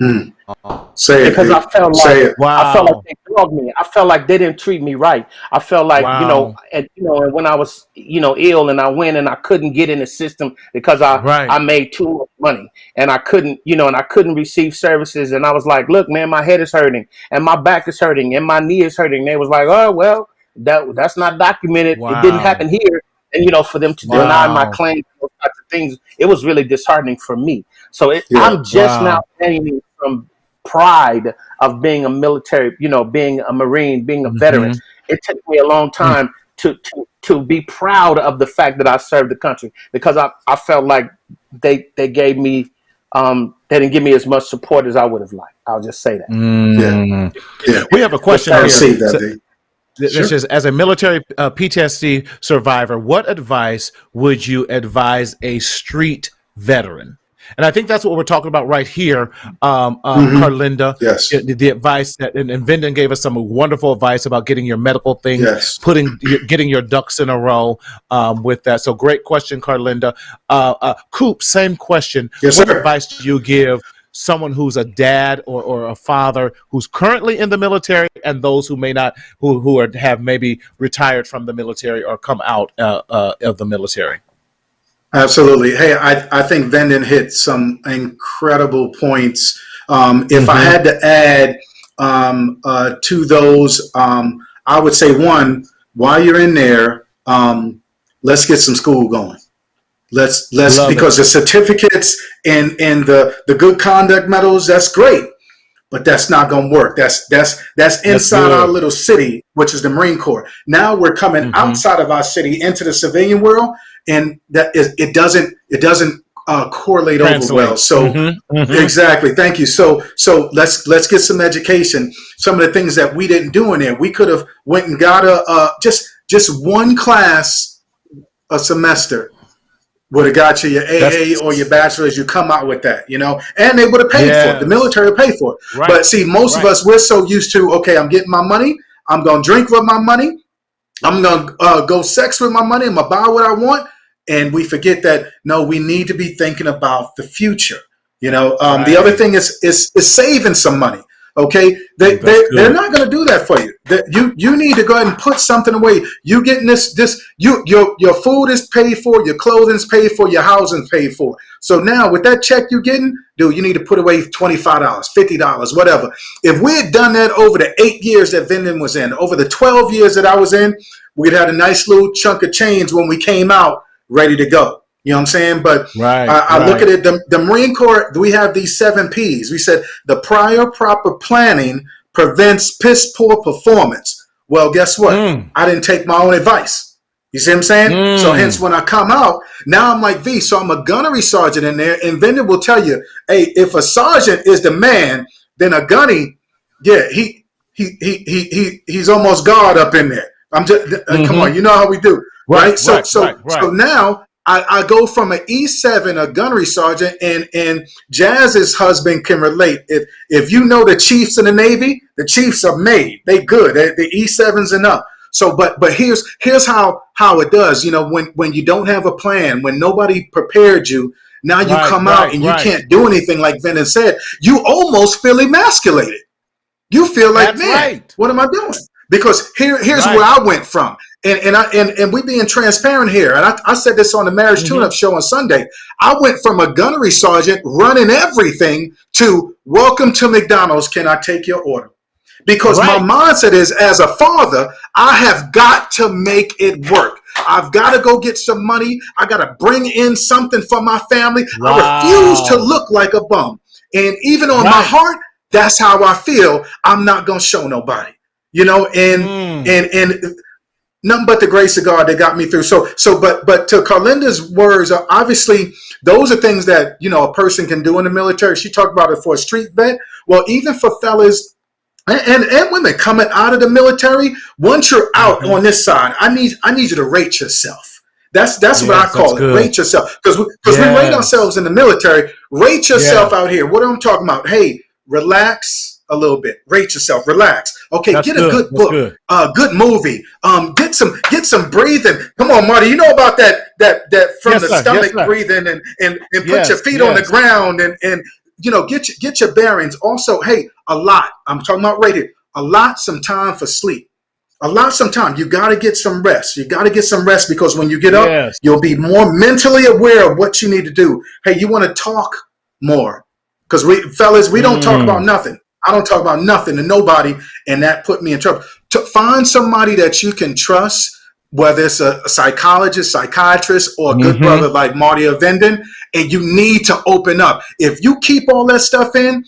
Say it. Because I felt like wow. I felt like they dogged me. I felt like they didn't treat me right. I felt like, and when I was, ill and I went and I couldn't get in the system because I made too much money and I couldn't, and I couldn't receive services. And I was like, look, man, my head is hurting and my back is hurting and my knee is hurting. They was like, oh, well, that's not documented. Wow. It didn't happen here. And, for them to deny my claim, those types of things, it was really disheartening for me. So I'm just now gaining some pride of being a military, being a Marine, being a veteran. It took me a long time to be proud of the fact that I served the country because I felt like they gave me, they didn't give me as much support as I would have liked. I'll just say that. Yeah. We have a question here. See that, This is, as a military PTSD survivor, what advice would you advise a street veteran? And I think that's what we're talking about right here, Carlinda. Yes. The advice that, and Vindon gave us some wonderful advice about getting your medical thing, getting your ducks in a row with that. So great question, Carlinda. Coop, same question. Yes, what sir. advice do you give someone who's a dad or a father who's currently in the military and those who may not, who have maybe retired from the military or come out of the military? Absolutely. Hey, I think Vindon hit some incredible points. If I had to add to those, I would say, one, while you're in there, let's get some school going. Let's because the certificates and the good conduct medals, that's great, but that's not going to work. That's inside our little city, which is the Marine Corps. Now we're coming outside of our city into the civilian world, and it doesn't correlate over well. So exactly, thank you. So let's get some education. Some of the things that we didn't do in there, we could have went and got just one class a semester. Would have got you your AA or your bachelor's, you come out with that, and they would have paid for it. The military would pay for it. Right. But see, most of us, we're so used to, okay, I'm getting my money. I'm going to drink with my money. I'm going to go sex with my money. I'm going to buy what I want. And we forget that, no, we need to be thinking about the future. The other thing is saving some money. Okay, they're not going to do that for you. You need to go ahead and put something away. You getting your food is paid for, your clothing is paid for, your housing is paid for. So now with that check you're getting, dude, you need to put away $25, $50, whatever. If we had done that over the 8 years that Vindon was in, over the 12 years that I was in, we'd had a nice little chunk of change when we came out ready to go. You know what I'm saying? But I look at it, the Marine Corps, we have these 7 Ps. We said the prior proper planning prevents piss poor performance. Well, guess what? I didn't take my own advice. You see what I'm saying? So hence when I come out, now I'm like V. So I'm a gunnery sergeant in there, and Vindon will tell you, hey, if a sergeant is the man, then a gunny, he's almost God up in there. I'm just come on, you know how we do, right? So now I go from an E7, a gunnery sergeant, and Jazz's husband can relate. If you know the chiefs in the Navy, the chiefs are made. They good. The E7s and up. So, but here's how it does. When you don't have a plan, when nobody prepared you, now you come out and you can't do anything. Like Vindon said, you almost feel emasculated. You feel like, what am I doing? Because here's where I went from. And we being transparent here. And I said this on the Marriage Tune-Up show on Sunday. I went from a gunnery sergeant running everything to welcome to McDonald's. Can I take your order? Because my mindset is, as a father, I have got to make it work. I've got to go get some money. I got to bring in something for my family. I refuse to look like a bum. And even on my heart, that's how I feel. I'm not going to show nobody. And nothing but the grace of God that got me through. But to Carlinda's words, obviously, those are things that, a person can do in the military. She talked about it for a street vet. Well, even for fellas and women coming out of the military, once you're out on this side, I need you to rate yourself. That's what I call it. Rate yourself. Because we rate ourselves in the military. Rate yourself out here. What am I talking about? Hey, relax a little bit. Rate yourself. Relax. Okay, get a good book, good movie. Get some breathing. Come on, Marty. You know about that from the stomach breathing and put your feet on the ground and get your bearings. Also, hey, a lot. I'm talking about rated. A lot, some time for sleep. Some time. You got to get some rest. You got to get some rest because when you get up, you'll be more mentally aware of what you need to do. Hey, you want to talk more because we don't talk about nothing. I don't talk about nothing to nobody, and that put me in trouble. To find somebody that you can trust, whether it's a psychologist, psychiatrist, or a good brother like Marty or Venden, and you need to open up. If you keep all that stuff in,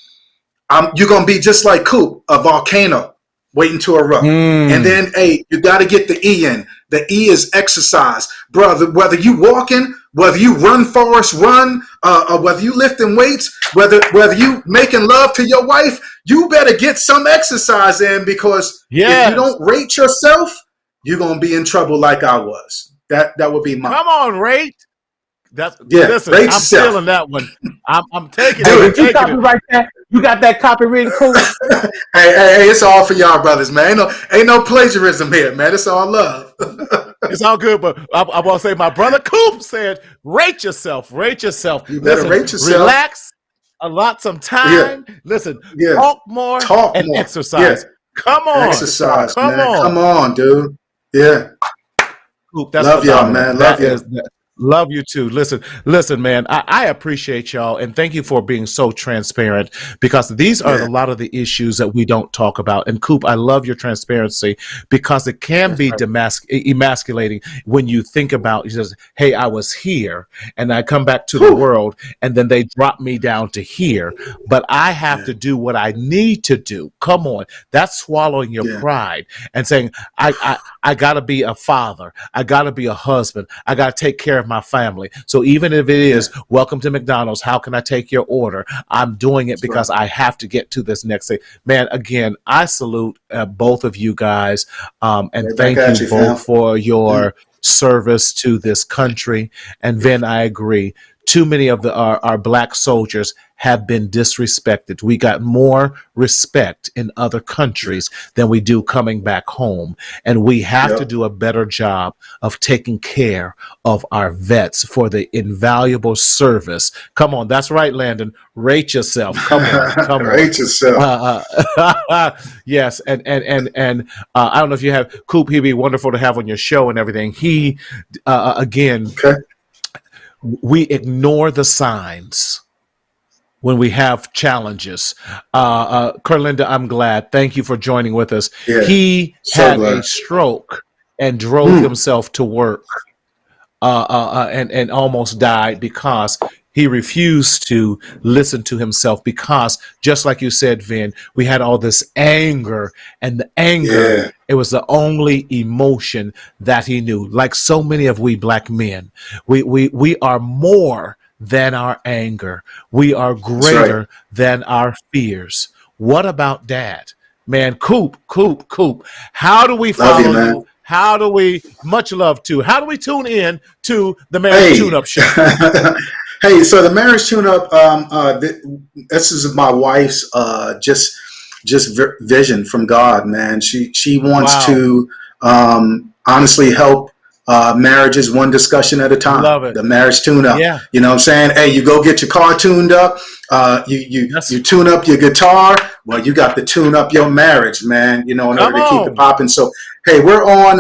you're going to be just like Coop, a volcano waiting to erupt. And then, hey, you got to get the E in. The E is exercise. Brother, whether you walking, whether you run, Forrest, run, or whether you lifting weights, whether you making love to your wife, you better get some exercise in because if you don't rate yourself, you're going to be in trouble like I was. That would be mine. Come on, rate. Listen, I'm stealing that one. I'm taking it. Did you copyright that? You got that copyrighted, cool? hey, it's all for y'all, brothers, man. Ain't no plagiarism here, man. It's all love. It's all good, but I want to say my brother Coop said, rate yourself. Rate yourself. You better rate yourself. Relax, allot some time. Listen, talk more and exercise. Come on. Exercise, man. Come on, dude. Yeah. Coop, that's love y'all, man. Love you. Love you too. Listen, man, I appreciate y'all and thank you for being so transparent because these are a lot of the issues that we don't talk about. And Coop, I love your transparency because it can be emasculating when you think about, just, hey, I was here and I come back to the world and then they drop me down to here, but I have to do what I need to do. Come on. That's swallowing your pride and saying, I got to be a father. I got to be a husband. I got to take care of my family. So even if it is welcome to McDonald's, how can I take your order? I'm doing it because I have to get to this next thing. Man, again, I salute both of you guys and thank you both for your service to this country. And then I agree. Too many of our black soldiers have been disrespected. We got more respect in other countries than we do coming back home. And we have to do a better job of taking care of our vets for the invaluable service. Come on. That's right, Landon. Rate yourself. Come on. Rate yourself. Yes. And I don't know if you have Coop. He'd be wonderful to have on your show and everything. He, again, we ignore the signs when we have challenges. Kerlinda, I'm glad. Thank you for joining with us. Yeah, he had a stroke and drove himself to work and almost died because he refused to listen to himself because, just like you said, Vin, we had all this anger, and the anger, it was the only emotion that he knew. Like so many of we black men, we are more than our anger. We are greater than our fears. What about Dad? Man, Coop. How do we follow you? How do we, much love too, how do we tune in to the Marriage Tune-Up Show? Hey, so the Marriage Tune-Up, this is my wife's just vision from God, man. She wants to honestly help marriages one discussion at a time. Love it. The Marriage Tune-Up. Yeah. You know what I'm saying? Hey, you go get your car tuned up. You tune up your guitar. Well, you got to tune up your marriage, man, in order to keep it popping. So, hey, we're on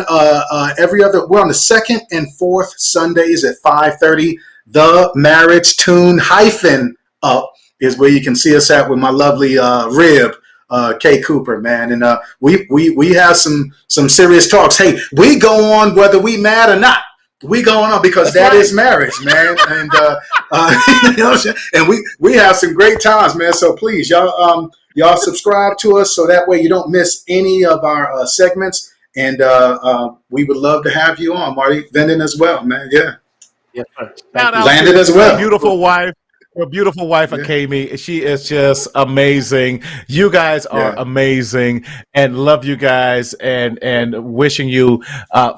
we're on the second and fourth Sundays at 5:30. The Marriage Tune-Up is where you can see us at with my lovely rib, K. Cooper, man. And we have some serious talks. Hey, we go on whether we mad or not. We going on because that is marriage, man. And you know what I'm saying? And we have some great times, man. So please, y'all subscribe to us so that way you don't miss any of our segments. And we would love to have you on, Marty Venden as well, man. Yeah. Yes, sir. Shout out Landon to as well. Beautiful wife. your beautiful wife, Akemi. She is just amazing. You guys are amazing, and love you guys, and wishing you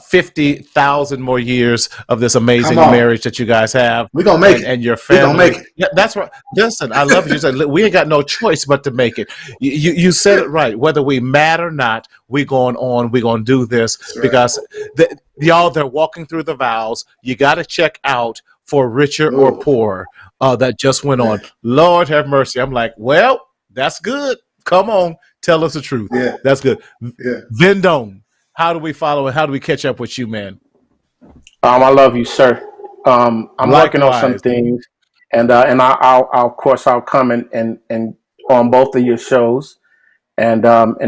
50,000 more years of this amazing marriage that you guys have. We're gonna make it, and your family. We're gonna make it. Yeah, that's right. Listen, I love you. We ain't got no choice but to make it. You said it right. Whether we mad or not, we going on. We gonna do this because y'all, they're walking through the vows. You got to check out For Richer or Poorer. That just went on. Lord have mercy. I'm like, well, that's good. Come on, tell us the truth. Yeah, that's good. Yeah. Vendome, how do we follow it? How do we catch up with you, man? I love you, sir. I'm working on some things, and I'll of course I'll come and on both of your shows, and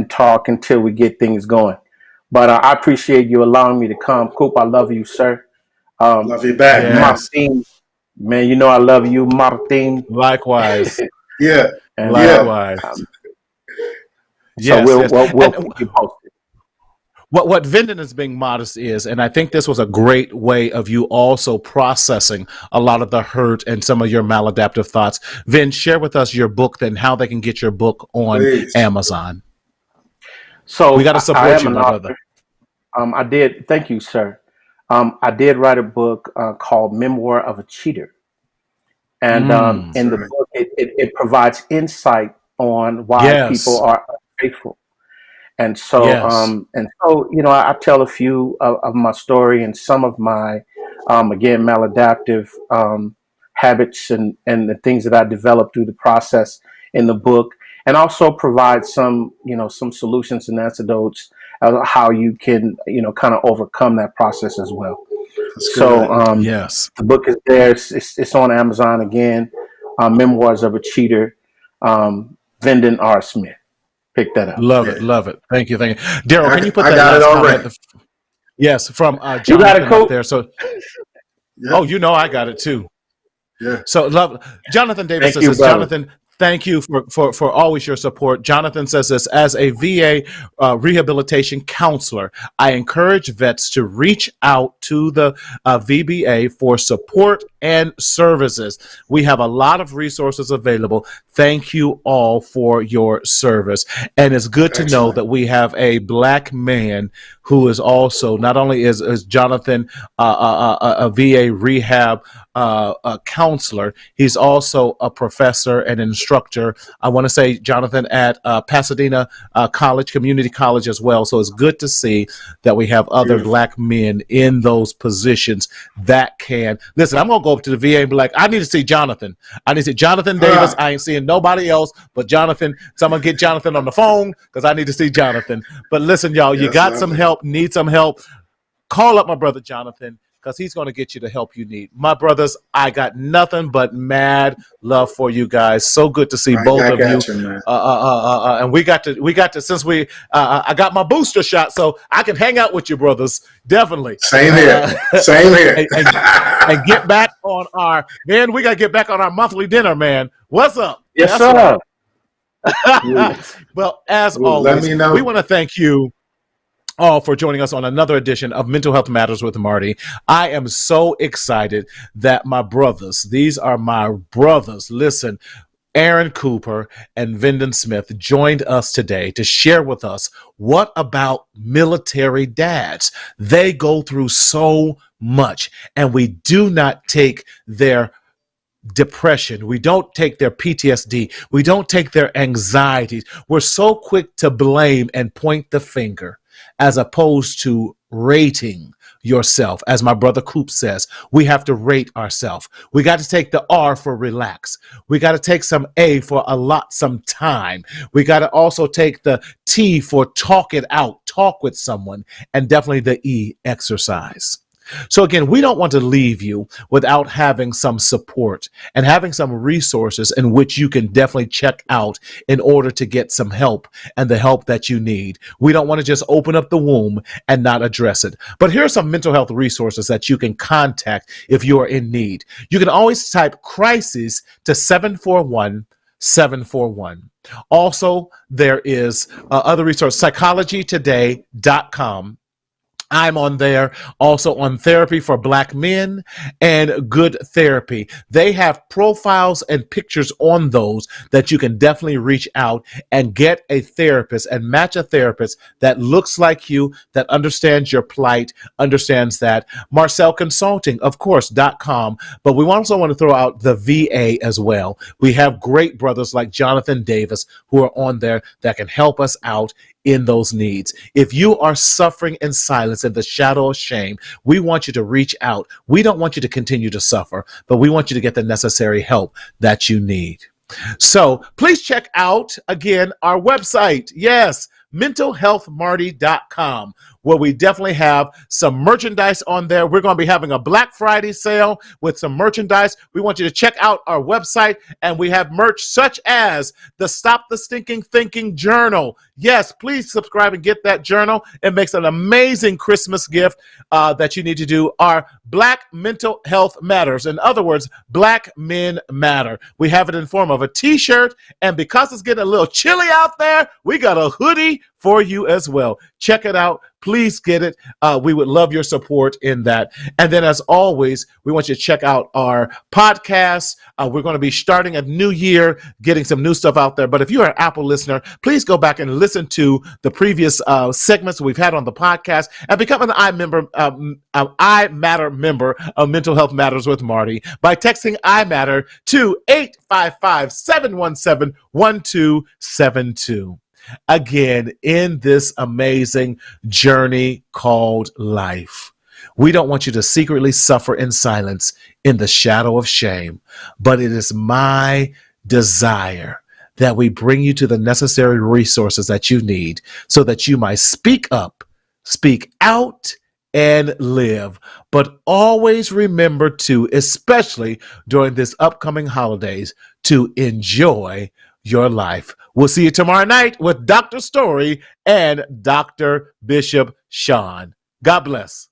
talk until we get things going. But I appreciate you allowing me to come. Coop, I love you, sir. Love you back, Martin. Man, you know I love you, Martin. Likewise. Yeah. And, likewise. So we'll keep you posted. What Vendon is being modest is, and I think this was a great way of you also processing a lot of the hurt and some of your maladaptive thoughts. Vin, share with us your book, then how they can get your book on Amazon. So we got to support you, my brother. I did. Thank you, sir. I did write a book called Memoir of a Cheater. And in the book, it provides insight on why people are unfaithful. And so, I tell a few of my story and some of my, again, maladaptive habits and the things that I developed through the process in the book, and also provide some solutions and antidotes of how you can, kind of overcome that process as well. So, the book is there. It's on Amazon again. Memoirs of a Cheater, Vendon R. Smith. Pick that up. Love it. Thank you. Daryl, can you put that? I got it already. Yes, from Jonathan you got it, up there. So, I got it too. Yeah. So love Jonathan Davis says, Jonathan, thank you for always your support. Jonathan says this: as a VA rehabilitation counselor, I encourage vets to reach out to the VBA for support and services. We have a lot of resources available. Thank you all for your service. And it's good to know that we have a Black man who is also, not only is Jonathan a VA rehab counselor, he's also a professor and instructor. I want to say, Jonathan, at Pasadena College, Community College as well. So it's good to see that we have other Black men in those positions that can listen. I'm gonna go up to the VA and be like, I need to see Jonathan. I need to see Jonathan Davis. I ain't seeing nobody else but Jonathan. So I'm gonna get Jonathan on the phone because I need to see Jonathan. But listen, y'all, you got some help, need some help. Call up my brother Jonathan, because he's going to get you the help you need. My brothers, I got nothing but mad love for you guys. So good to see both of you. And we got to since I got my booster shot, so I can hang out with you, brothers. Definitely. Same here. And get back on we got to get back on our monthly dinner, man. What's up? Yes, sir. Well, as always, we want to thank you all for joining us on another edition of Mental Health Matters with Marty. I am so excited that my brothers, these are my brothers, listen, Erinn Cooper and Vendon Smith joined us today to share with us what about military dads. They go through so much, and we do not take their depression, we don't take their PTSD, we don't take their anxieties. We're so quick to blame and point the finger, as opposed to rating yourself. As my brother Coop says, we have to rate ourselves. We got to take the R for relax. We got to take some A for allot some time. We got to also take the T for talk it out, talk with someone, and definitely the E, exercise. So again, we don't want to leave you without having some support and having some resources in which you can definitely check out in order to get some help and the help that you need. We don't want to just open up the womb and not address it. But here are some mental health resources that you can contact if you are in need. You can always type crisis to 741-741. Also, there is other resource, psychologytoday.com. I'm on there, also on Therapy for Black Men and Good Therapy. They have profiles and pictures on those that you can definitely reach out and get a therapist and match a therapist that looks like you, that understands your plight, understands that. Marcel Consulting, of course, .com. But we also want to throw out the VA as well. We have great brothers like Jonathan Davis who are on there that can help us out in those needs. If you are suffering in silence in the shadow of shame, we want you to reach out. We don't want you to continue to suffer, but we want you to get the necessary help that you need. So please check out, again, our website. Yes, mentalhealthmarty.com, where we definitely have some merchandise on there. We're going to be having a Black Friday sale with some merchandise. We want you to check out our website, and we have merch such as the Stop the Stinking Thinking Journal. Yes, please subscribe and get that journal. It makes an amazing Christmas gift that you need to do. Our Black Mental Health Matters. In other words, Black Men Matter. We have it in form of a t-shirt, and because it's getting a little chilly out there, we got a hoodie for you as well. Check it out. Please get it. We would love your support in that. And then, as always, we want you to check out our podcast. We're going to be starting a new year, getting some new stuff out there. But if you're an Apple listener, please go back and listen to the previous segments we've had on the podcast and become an I Matter member of Mental Health Matters with Marty by texting I Matter to 855-717-1272. Again, in this amazing journey called life, we don't want you to secretly suffer in silence in the shadow of shame, but it is my desire that we bring you to the necessary resources that you need so that you might speak up, speak out, and live. But always remember to, especially during this upcoming holidays, to enjoy your life. We'll see you tomorrow night with Dr. Story and Dr. Bishop Sean. God bless.